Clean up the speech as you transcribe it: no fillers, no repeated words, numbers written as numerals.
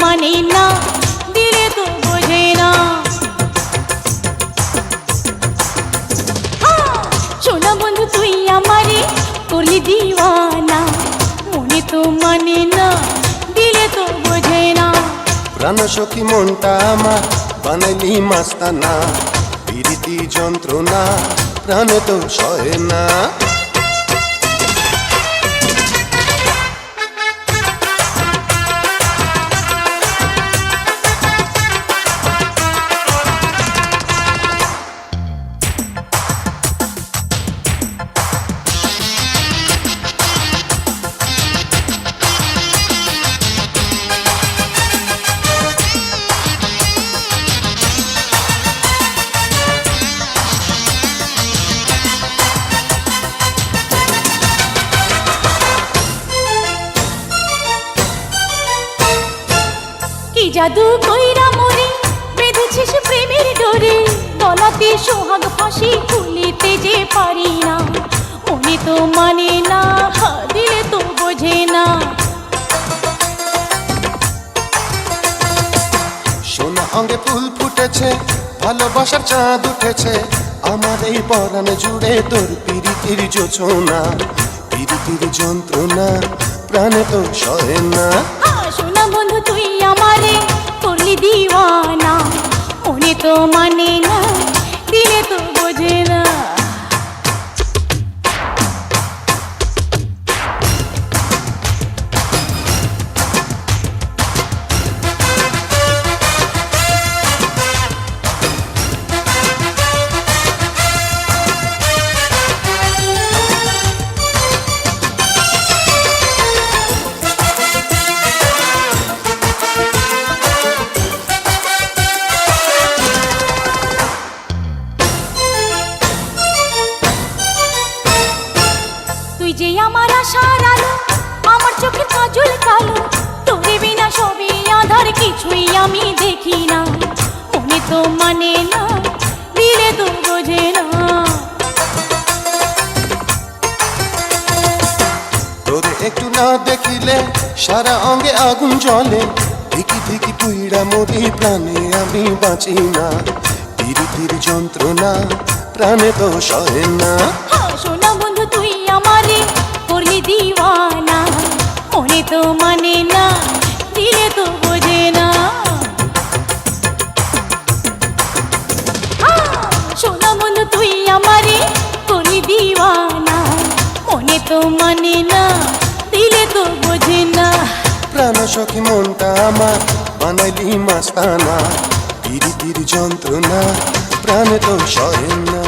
মানে না, দিলে তো বোঝে না। সোনা বন্ধু তুই আমারে করলি দিওয়ানা, মনে তো মানে না, দিলে তো বোঝে না। প্রাণ সখী মনটা আমার বানাইলি মাস্তানা, পিরিতি যন্ত্রণা প্রাণে তো সহে না। কি জাদু কইরা মোরে বেঁধেছিস প্রেমের ডোরে, গলাতে সোহাগ ফাঁসি খুলিতে যে পারি না, মনে তো মানে না, দিলে তো বোঝে না। সোনা অঙ্গে ফুল ফুটেছে, ভালোবাসার চাঁদ উঠেছে, আমার এই পরাণ জুড়ে তোর পিরিতির জোছনা, পিরিতির যন্ত্রণা প্রাণে তো সহে না। সোনা বন্ধু তুই আমারে করলি দিওয়ানা, মনে তো মানে না, দিলে তো বোঝে না। তুই যে আমার আশার আলো, আমার চোখে কাজল কালো, তোরে বিনা সবই আধার, কিছুই আমি দেখি না, মনে তো মানে না, দিলে তো বোঝে না। তোরে একটু না দেখিলে সারা অঙ্গে আগুন জ্বলে, ধিকি ধিকি পুইড়া মরি প্রাণে আমি বাঁচি না, পিরিতির যন্ত্রণা প্রাণে তো সহে না। সোনা বন্ধু তুই আমারে করলি দিওয়ানা, মনে তো মানে না, দিলে তো বোঝে না। সোনা বন্ধু তুই আমারে করলি দিওয়ানা, মনে তো মানে না, দিলে তো বোঝে না। প্রাণ সখী মনটা আমার বানাইলি মাস্তানা, পিরিতির যন্ত্রণা প্রাণে তো সহে না।